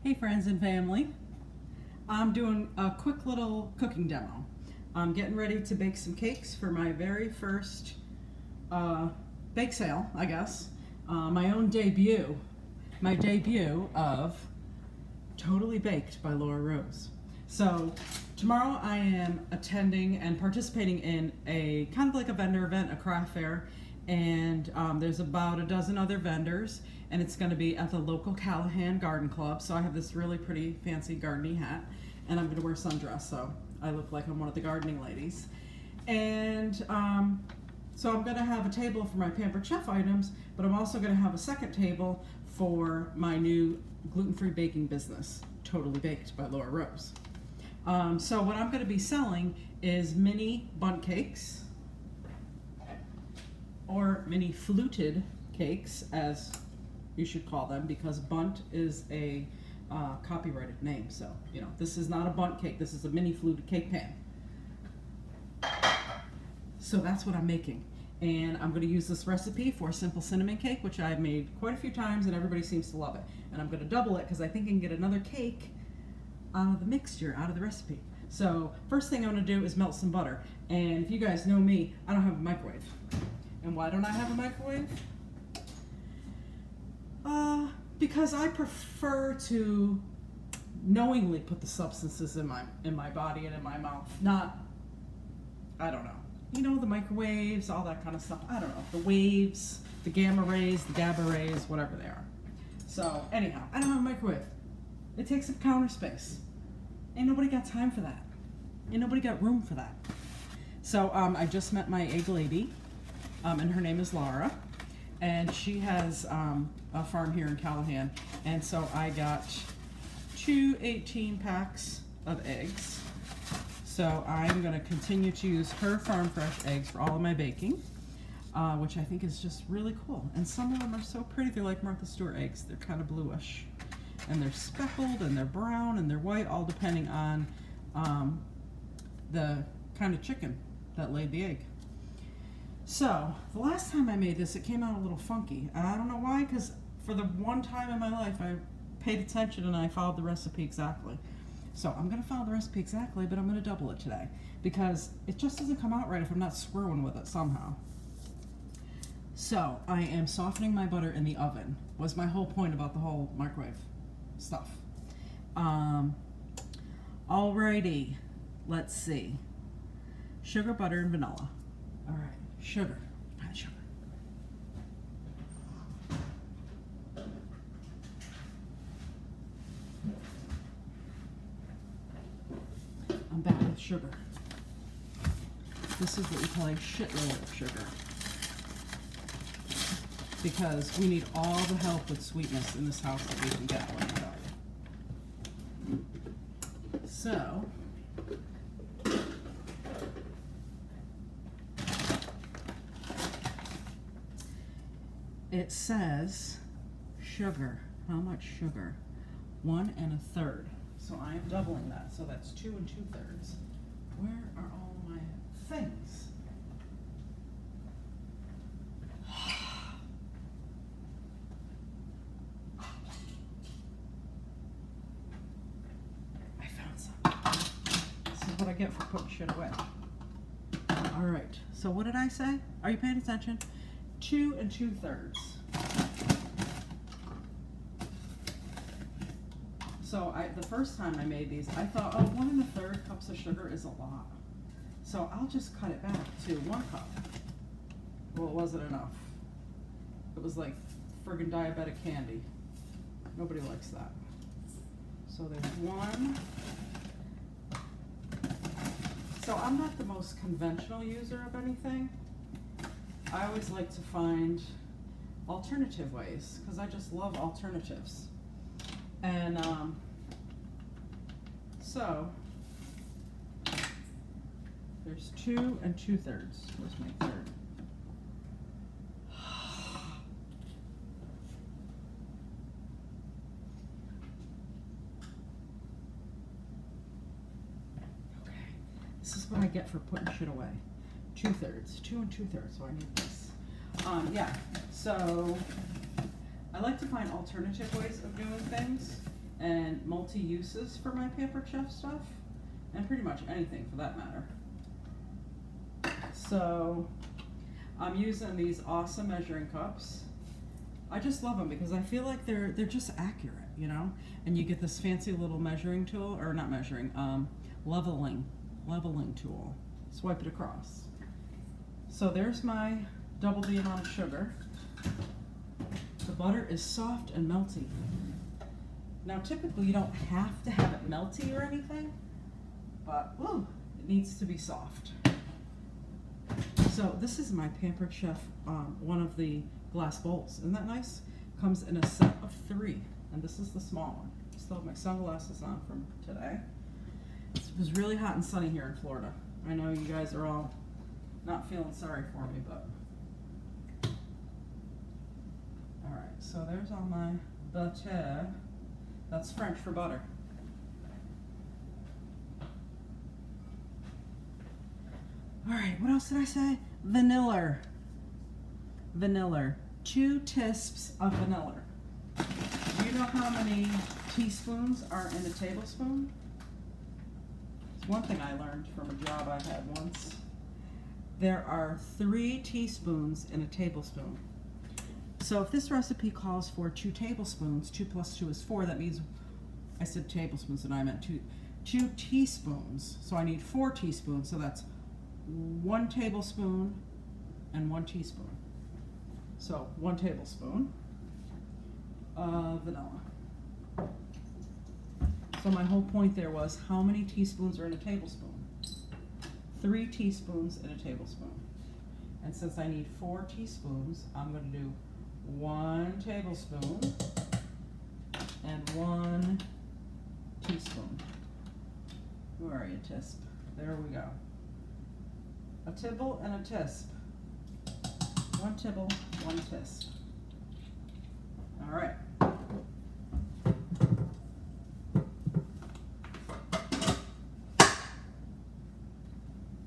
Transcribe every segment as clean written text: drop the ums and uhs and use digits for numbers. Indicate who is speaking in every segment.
Speaker 1: Hey friends and family, I'm doing a quick little cooking demo. I'm getting ready to bake some cakes for my very first bake sale, I guess. My own debut, my debut of Totally Baked by Laura Rose. So tomorrow I am attending and participating in a kind of like a vendor event, a craft fair, and there's about a dozen other vendors, and it's going to be at the local Callahan Garden Club. So I have this really pretty fancy gardening hat, and I'm going to wear a sundress so I look like I'm one of the gardening ladies. And so I'm going to have a table for my Pampered Chef items, but I'm also going to have a second table for my new gluten-free baking business, Totally Baked by Laura Rose. So what I'm going to be selling is mini bundt cakes, or mini fluted cakes, as you should call them, because bundt is a copyrighted name. So, you know, this is not a bundt cake, this is a mini fluted cake pan. So that's what I'm making. And I'm going to use this recipe for a simple cinnamon cake, which I've made quite a few times and everybody seems to love it. And I'm going to double it because I think I can get another cake out of the mixture, out of the recipe. So first thing I'm going to do is melt some butter. And if you guys know me, I don't have a microwave. And why don't I have a microwave? Because I prefer to knowingly put the substances in my body and in my mouth. Not, I don't know. You know, the microwaves, all that kind of stuff. I don't know. The waves, the gamma rays, the GABA rays, whatever they are. So anyhow, I don't have a microwave. It takes up counter space. Ain't nobody got time for that. Ain't nobody got room for that. So I just met my egg lady, and her name is Laura, and she has a farm here in Callahan, and so I got two 18 packs of eggs. So I'm going to continue to use her farm fresh eggs for all of my baking, which I think is just really cool. And some of them are so pretty. They're like Martha Stewart eggs. They're kind of bluish, and they're speckled, and they're brown, and they're white, all depending on the kind of chicken that laid the egg. So the last time I made this, it came out a little funky, and I don't know why, because for the one time in my life I paid attention and I followed the recipe exactly. So I'm going to follow the recipe exactly, but I'm going to double it today because it just doesn't come out right if I'm not screwing with it somehow. So I am softening my butter in the oven, was my whole point about the whole microwave stuff. Alrighty, let's see. Sugar, butter, and vanilla. All right, sugar. Find sugar. I'm back with sugar. This is what we call a shitload of sugar, because we need all the help with sweetness in this house that we can get, let me tell you. So, it says sugar. How much sugar? 1 1/3. So I am doubling that. So that's 2 2/3. Where are all my things? I found some. This is what I get for putting shit away. All right. So what did I say? Are you paying attention? 2 2/3. So the first time I made these, I thought, oh, 1 1/3 cups of sugar is a lot. So I'll just cut it back to 1 cup. Well, it wasn't enough. It was like friggin' diabetic candy. Nobody likes that. So there's 1. So I'm not the most conventional user of anything. I always like to find alternative ways, because I just love alternatives. And so there's 2 2/3. Where's my third? Okay, this is what I get for putting shit away. 2/3, 2 2/3. So I need this. Yeah. So I like to find alternative ways of doing things, and multi-uses for my Pampered Chef stuff, and pretty much anything for that matter. So I'm using these awesome measuring cups. I just love them because I feel like they're just accurate, you know? And you get this fancy little measuring tool, or not measuring, leveling tool. Swipe it across. So there's my double the amount of sugar. The butter is soft and melty. Now typically you don't have to have it melty or anything, but woo, it needs to be soft. So this is my Pampered Chef, one of the glass bowls. Isn't that nice? Comes in a set of 3, and this is the small one. Still have my sunglasses on from today. It was really hot and sunny here in Florida. I know you guys are all not feeling sorry for me, but all right. So there's all my butter. That's French for butter. All right, what else did I say? Vanilla. 2 teaspoons of vanilla. Do you know how many teaspoons are in a tablespoon? It's one thing I learned from a job I had once. There are 3 teaspoons in a tablespoon. So if this recipe calls for 2 tablespoons, 2 plus 2 is 4, that means, I said tablespoons and I meant 2 teaspoons. So I need 4 teaspoons, so that's 1 tablespoon and 1 teaspoon. So 1 tablespoon of vanilla. So my whole point there was, how many teaspoons are in a tablespoon? 3 teaspoons in a tablespoon. And since I need 4 teaspoons, I'm going to do 1 tablespoon and 1 teaspoon. Where are you, tisp? There we go. A tibble and a tisp. 1 tibble, 1 tisp. All right. I'm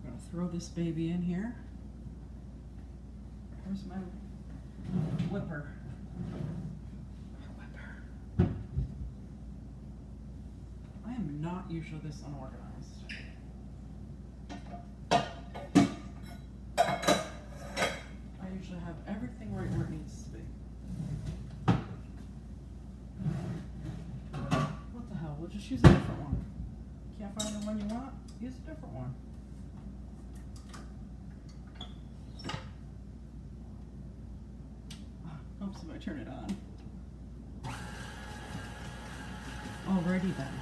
Speaker 1: gonna throw this baby in here. Where's my whipper? I am not usually this unorganized. I have everything right where it needs to be. What the hell? We'll just use a different one. Can't find the one you want? Use a different one. Hope somebody turn it on. Alrighty then.